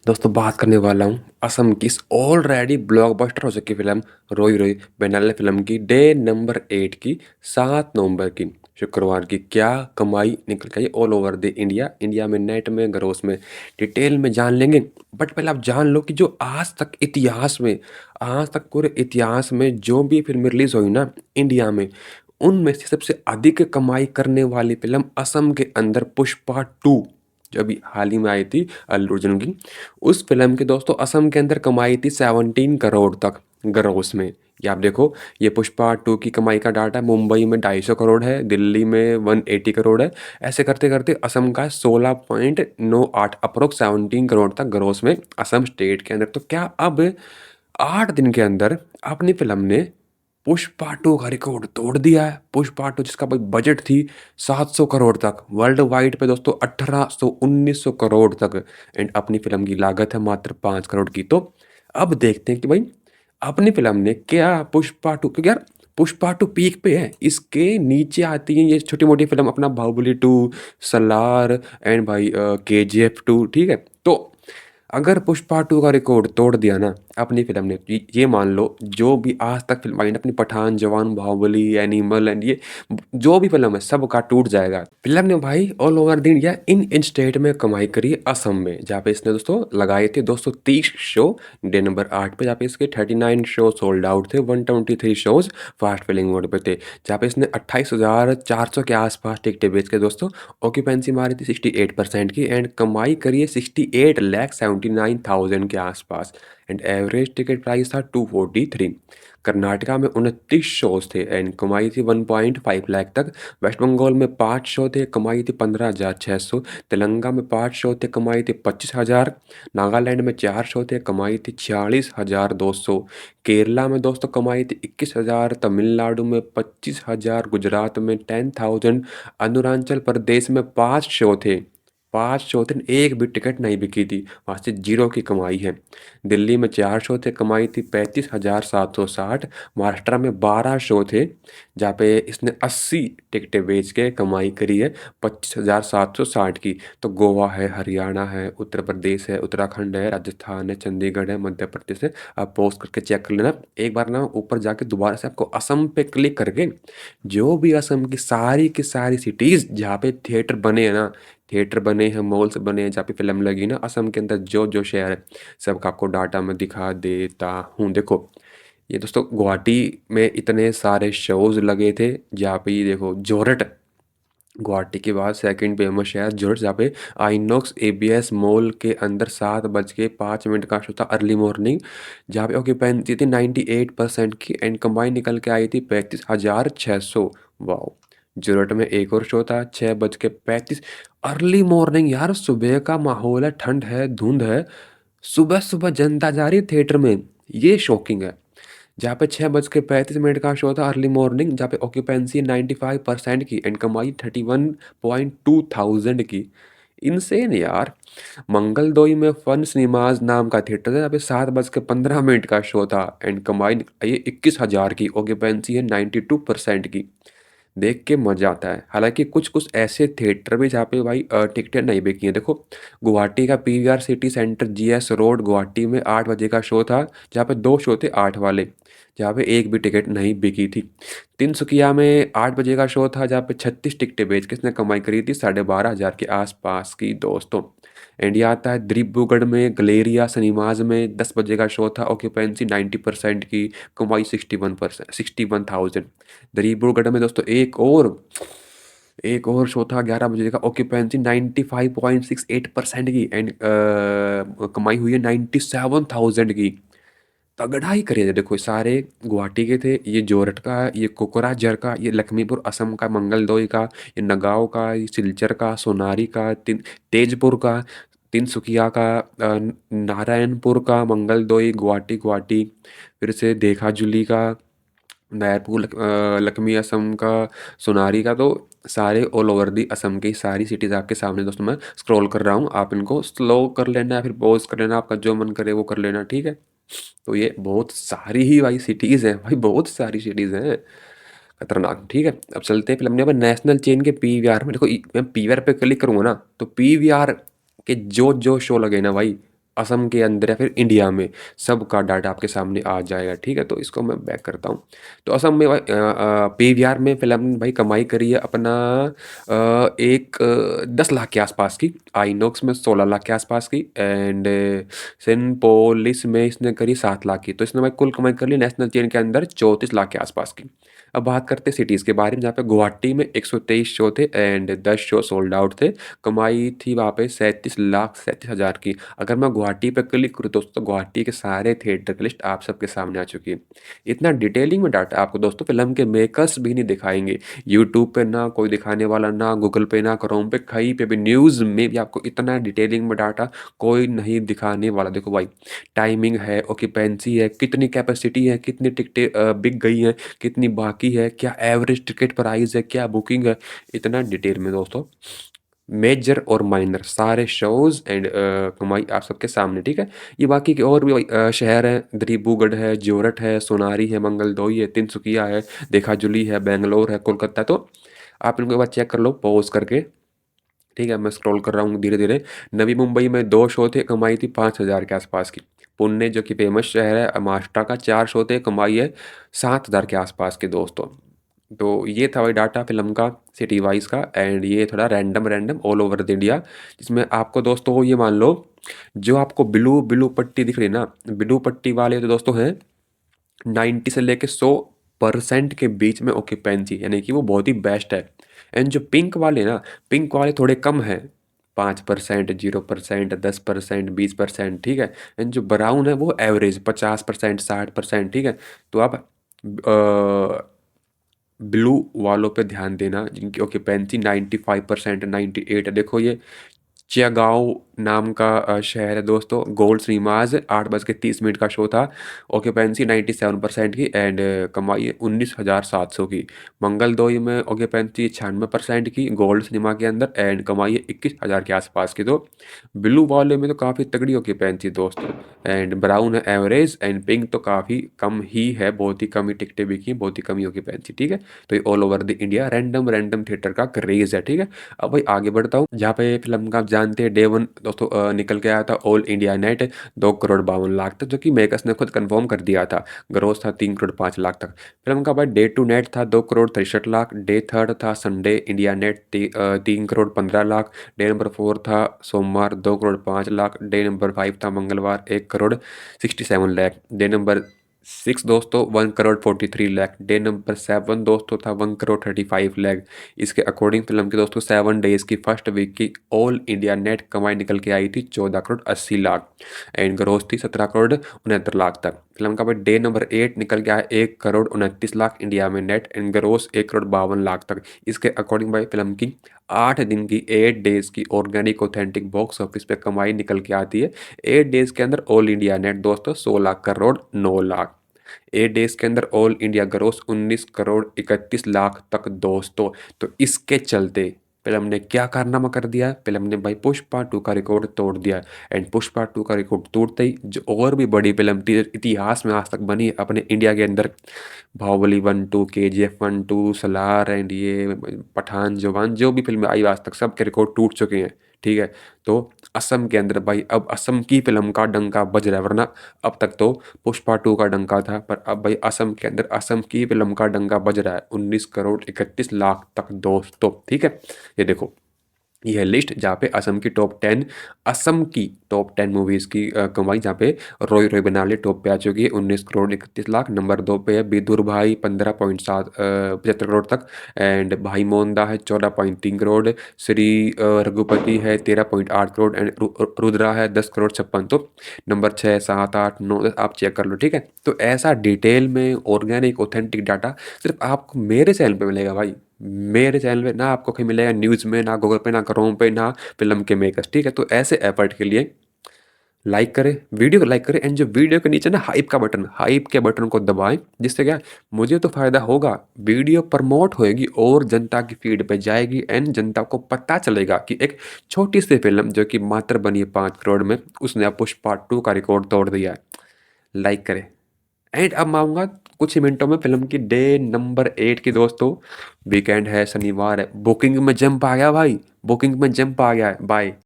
दोस्तों बात करने वाला हूँ असम की इस ऑलरेडी ब्लॉकबस्टर हो चुकी फिल्म रोई रोई बैनाले फिल्म की डे नंबर 8 की 7 नवंबर की शुक्रवार की क्या कमाई निकल के आई all over the India India में नेट में ग्रोस में डिटेल में जान लेंगे। बट पहले आप जान लो कि जो आज तक पूरे इतिहास में जो भी फिल्म रिलीज हुई ना इंडिया में, उनमें से सबसे अधिक कमाई करने वाली फिल्म असम के अंदर पुष्पा 2 जो अभी हाल ही में आई थी अल्लू अर्जुन की। उस फिल्म की दोस्तों असम के अंदर कमाई थी 17 करोड़ तक ग्रोस में। ये आप देखो, ये पुष्पा 2 की कमाई का डाटा है। मुंबई में 250 करोड़ है, दिल्ली में 180 करोड़ है। ऐसे करते करते असम का 16.98 अप्रोक्स 17 करोड़ तक ग्रोस में असम स्टेट के अंदर। तो क्या अब 8 दिन के अंदर अपनी फिल्म ने पुष्पा 2 का रिकॉर्ड तोड़ दिया है। पुष्पा 2 जिसका भाई बजट थी 700 करोड़ तक, वर्ल्ड वाइड पे दोस्तों 1800 1900 करोड़ तक, एंड अपनी फिल्म की लागत है मात्र 5 करोड़ की। तो अब देखते हैं कि भाई अपनी फिल्म ने क्या पुष्पा 2, क्योंकि यार पुष्पा 2 पीक पे है, इसके नीचे आती है ये छोटी मोटी फिल्म अपना बाहुबली 2, सलार एंड भाई KGF 2, ठीक है। तो अगर पुष्पा 2 का रिकॉर्ड तोड़ दिया ना अपनी फिल्म ने, ये मान लो जो भी आज तक फिल्म आई ना अपनी, पठान, जवान, बाहुबली, एनिमल एंड ये जो भी फिल्म है सब का टूट जाएगा। फिल्म ने भाई all over the India in state में कमाई करी है असम में, जहाँ पे इसने दोस्तों लगाए थे 230 शो डे नंबर 8 पे, जहाँ पे इसके 39 शो सोल्ड आउट थे, 123 शोज फास्ट फिलिंग मोड पे थे, जहाँ पे इसने 28,400 के आसपास टिकटें बेच के दोस्तों ऑक्यूपेंसी मारी थी 68% की, एंड कमाई करी है 68,79,000 के आसपास, एंड एवरेज टिकट प्राइस था 243। कर्नाटका में 29 शोज थे एंड कमाई थी 1.5 लाख तक। वेस्ट बंगाल में 5 शो थे, कमाई थी 15,600। तेलंगाना में 5 शो थे, कमाई थी 25,000। नागालैंड में 4 शो थे, कमाई थी 46,200। केरला में दोस्तों कमाई थी 21,000। तमिलनाडु में 25,000। गुजरात में 10,000। अरुणाचल प्रदेश में 5 शो थे, 5 शो थे, एक भी टिकट नहीं बिकी थी, वहाँ से जीरो की कमाई है। दिल्ली में 4 शो थे, कमाई थी 35,760। महाराष्ट्र में 12 शो थे, जहाँ पे इसने 80 टिकटें बेच के कमाई करी है 25,760 की। तो गोवा है, हरियाणा है, उत्तर प्रदेश है, उत्तराखंड है, राजस्थान है, चंडीगढ़ है, मध्य प्रदेश है। आप पॉज करके चेक कर लेना एक बार ना, ऊपर जाके दोबारा से आपको असम पे क्लिक करके जो भी असम की सारी सिटीज़ जहाँ पे थिएटर बने हैं ना, थिएटर बने हैं, मॉल्स बने हैं, जहाँ पे फिल्म लगी ना असम के अंदर जो जो शहर है सबका आपको डाटा मैं दिखा देता हूँ। देखो ये दोस्तों गुवाहाटी में इतने सारे शोज लगे थे, जहाँ पे ये देखो जोरट, गुवाहाटी के बाद सेकंड फेमस शहर जोरट, जहाँ पे आइनॉक्स ABS मॉल के अंदर 7:05 का शो था अर्ली मॉर्निंग, जहाँ पे ऑक्यूपेंसी थी 98% की, एंड कमाई निकल के आई थी 35,600। वाह। जोरट में एक और शो था 6:35 अर्ली मॉर्निंग, यार सुबह का माहौल है, ठंड है, धुंध है, सुबह सुबह जनता जा रही है थिएटर में, ये शॉकिंग है। जहाँ पे 6:35 का शो था अर्ली मॉर्निंग, जहाँ पे ऑक्यूपेंसी 95% की एंड कमाई 31.2 थाउजेंड की। इनसेन यार। मंगल दोई में फन सिनेमाज नाम का थिएटर है, जहाँ पे 7:15 का शो था एंड कमाई ये 21,000 की, ऑक्यूपेंसी है 92% की। देख के मजा आता है। हालांकि कुछ कुछ ऐसे थिएटर भी जहाँ पे भाई टिकटें नहीं बिकी हैं। देखो गुवाहाटी का PVR city centre GS road Guwahati में 8 बजे का शो था, जहाँ पे 2 शो थे 8 वाले, जहाँ पे एक भी टिकट नहीं बिकी थी। तिनसुकिया में 8 बजे का शो था, जहाँ पे 36 टिकटें बेच के इसने कमाई करी थी 12,500 के आसपास की दोस्तों। इंडिया आता है दिब्रूगढ़ में गलेरिया सिनेमाज में 10 बजे का शो था, ऑक्यूपेंसी 90% की, कमाई 61%, 61,000। दिब्रूगढ़ में दोस्तों एक और शो था 11 बजे का, ऑक्यूपेंसी 95.68% की, एंड कमाई हुई है 97,000 की। तगड़ा ही करिए। देखो सारे गुवाहाटी के थे, ये जोरट का, ये कोकराझार का, ये लखीमपुर असम का, मंगलदोई का, ये नगाँव का, ये सिलचर का, सोनारी का, तेजपुर का, तिनसुकिया का, नारायणपुर का, मंगलदोई, गुवाहाटी गुवाहाटी, फिर से देखाजुली का, नायरपुर, लखमी असम का, सोनारी का। तो सारे ऑल ओवर दी असम की सारी सिटीज़ आपके सामने दोस्तों मैं स्क्रॉल कर रहा हूँ, आप इनको स्लो कर लेना या फिर पॉज कर लेना, आपका जो मन करे वो कर लेना, ठीक है। तो ये बहुत सारी ही भाई सिटीज़ हैं, भाई बहुत सारी सिटीज़ हैं, खतरनाक, ठीक है। अब चलते हैं फिल्म ने नेशनल चेन के PVR में। देखो मैं PVR पे क्लिक करूँगा ना, तो PVR के जो जो शो लगे ना भाई, असम के अंदर या फिर इंडिया में, सबका डाटा आपके सामने आ जाएगा, ठीक है। तो इसको मैं बैक करता हूँ। तो असम में भाई पीवीआर में फिल्म ने भाई कमाई करी है अपना 10 लाख के आसपास की, आइनॉक्स में 16 लाख के आसपास की, एंड सिनपोलिस में इसने करी 7 लाख की। तो इसने भाई कुल कमाई कर ली नेशनल चेन के अंदर 34 लाख के आसपास की। अब बात करते हैं सिटीज़ के बारे में, जहाँ पे गुवाहाटी में 123 शो थे एंड 10 शो सोल्ड आउट थे। कमाई थी वहाँ पे 37,37,000 की। अगर मैं गुवाहाटी पे क्लिक करूँ दोस्तों, गुवाहाटी के सारे थिएटर की लिस्ट आप सबके सामने आ चुकी है। इतना डिटेलिंग में डाटा आपको दोस्तों फिल्म के मेकर्स भी नहीं दिखाएंगे। यूट्यूब पे ना कोई दिखाने वाला, ना गूगल पे, ना क्रोम पे, कहीं पे भी न्यूज़ में भी आपको इतना डिटेलिंग में डाटा कोई नहीं दिखाने वाला। देखो भाई, टाइमिंग है, ऑक्यूपेंसी है, कितनी कैपेसिटी है, कितनी टिकटें बिक गई हैं, कितनी बाकी है, क्या एवरेज टिकट प्राइस है, क्या बुकिंग है, इतना डिटेल में दोस्तों मेजर और माइनर सारे शोज एंड कमाई आप सबके सामने, ठीक है। ये बाकी के और भी शहर हैं, दिब्रूगढ़ है, जोरट है, सोनारी है, मंगलदोई है, तिनसुकिया है, देखाजुली है, बेंगलोर है, कोलकाता। तो आप इनको एक बार चेक कर लो पॉज करके, ठीक है। मैं स्क्रॉल कर रहा हूँ धीरे धीरे। नवी मुंबई में 2 शो थे, कमाई थी 5,000 के आसपास की। पुणे जो कि फेमस शहर है महाराष्ट्र का, 4 शो थे, कमाई है 7,000 के आसपास के दोस्तों। तो ये था भाई डाटा फिल्म का सिटी वाइज का, एंड ये थोड़ा random random all over the India, जिसमें आपको दोस्तों ये मान लो, जो आपको ब्लू ब्लू पट्टी दिख रही है ना, ब्लू पट्टी वाले तो दोस्तों हैं 90 से लेके 100% के बीच में ऑक्यूपेंसी, यानी कि वो बहुत ही बेस्ट है। एंड जो पिंक वाले ना, पिंक वाले थोड़े कम हैं, 5%, 0%, 10%, 20%, ठीक है। एंड जो ब्राउन है वो एवरेज 50%, 60%, ठीक है। तो आप ब्लू वालों पे ध्यान देना जिनकी ऑक्यूपेंसी 95%, 98 है। देखो ये चियागांव नाम का शहर है दोस्तों, गोल्ड सिनेमाज, 8:30 का शो था, ऑक्यूपेंसी 97% की, एंड कमाई है 19,700 की। मंगलदोई में ऑक्यूपेंसी 96% की गोल्ड सिनेमा के अंदर, एंड कमाई है 21,000 के आसपास की। तो ब्लू वाले में तो काफ़ी तगड़ी ऑक्यूपेंसी दोस्तों, एंड ब्राउन है एवरेज, एंड पिंक तो काफ़ी कम ही है, बहुत ही कम ही टिकटें बिकी, बहुत ही कम ही ऑक्यूपेंसी, ठीक है। तो ये all over the India random random theatre का क्रेज है, ठीक है। अब भाई आगे बढ़ता हूँ, जहाँ पे फिल्म का आप जानते हैं डे वन दोस्तों निकल के आया था ऑल इंडिया नेट 2,52,00,000 तक, जो कि मेकर्स ने खुद कंफर्म कर दिया था। ग्रोस था 3,05,00,000 तक। फिल्म का भाई डे टू नेट था 2,63,00,000। डे थर्ड था Sunday India net 3,15,00,000। Day number 4 था सोमवार 2,05,00,000। डे नंबर 5 था मंगलवार 1,67,00,000। डे नंबर 6 दोस्तों 1,43,00,000। डे नंबर 7 दोस्तों था 1,35,00,000। इसके अकॉर्डिंग फिल्म की दोस्तों 7 डेज की फर्स्ट वीक की ऑल इंडिया नेट कमाई निकल के आई थी 14,80,00,000, एंड ग्रोस थी 17,69,00,000 तक। फिल्म का भाई डे नंबर 8 निकल के आया 1,29,00,000 इंडिया में नेट, एंड ग्रोस 1,52,00,000 तक। इसके अकॉर्डिंग भाई फिल्म की 8 दिन की 8 डेज की ऑर्गेनिक ऑथेंटिक बॉक्स ऑफिस पे कमाई निकल के आती है 8 डेज के अंदर ऑल इंडिया नेट दोस्तों 16,09,00,000। 8 डेज के अंदर ऑल इंडिया ग्रोस 19,31,00,000 तक दोस्तों। तो इसके चलते फिल्म ने क्या कारनामा कर दिया, फिल्म ने भाई पुष्पा 2 का रिकॉर्ड तोड़ दिया। एंड पुष्पा 2 का रिकॉर्ड तोड़ते ही जो और भी बड़ी फिल्म थी इतिहास में आज तक बनी है अपने इंडिया के अंदर, बाहुबली 1, 2, KGF 1, 2, सलार, एंड ये पठान, जवान, जो भी फिल्में आई आज तक सबके रिकॉर्ड टूट चुके हैं, ठीक है। तो असम के अंदर भाई अब असम की फिल्म का डंका बज रहा है, वरना अब तक तो पुष्पा 2 का डंका था, पर अब भाई असम के अंदर असम की फिल्म का डंका बज रहा है 19,31,00,000 तक दोस्तों, ठीक है। ये देखो, यह लिस्ट जहाँ पे असम की टॉप 10, असम की टॉप 10 मूवीज़ की कमाई, जहाँ पे रोई रोई बनाले टॉप पे आ चुकी है 19,31,00,000। नंबर 2 पे है विदुर भाई 75 करोड़ तक, एंड भाई मोहनदा है 14.3 करोड़, श्री रघुपति है 13.8 करोड़, एंड रुद्रा है 10,56 करोड़। तो नंबर 6, 7, 8, 9, 10 आप चेक कर लो, ठीक है। तो ऐसा डिटेल में ऑर्गेनिक ऑथेंटिक डाटा सिर्फ आपको मेरे चैनल पे मिलेगा भाई, मेरे चैनल पे, ना आपको कहीं मिलेगा न्यूज़ में, ना गूगल पे, ना क्रोम पे, ना फिल्म के मेकर्स, ठीक है। तो ऐसे एफर्ट के लिए लाइक करें, वीडियो को लाइक करें, एंड जो वीडियो के नीचे ना हाइप का बटन, हाइप के बटन को दबाएं, जिससे क्या मुझे तो फायदा होगा, वीडियो प्रमोट होएगी और जनता की फीड पे जाएगी, एंड जनता को पता चलेगा कि एक छोटी सी फिल्म जो कि मात्र बनी है 5 करोड़ में, उसने अब पुष्पा 2 का रिकॉर्ड तोड़ दिया है। लाइक करें, एंड अब मैं आऊँगा कुछ ही मिनटों में फिल्म की डे नंबर 8 की दोस्तों। वीकेंड है, शनिवार है, बुकिंग में जंप आ गया भाई, बुकिंग में जंप आ गया है, बाय।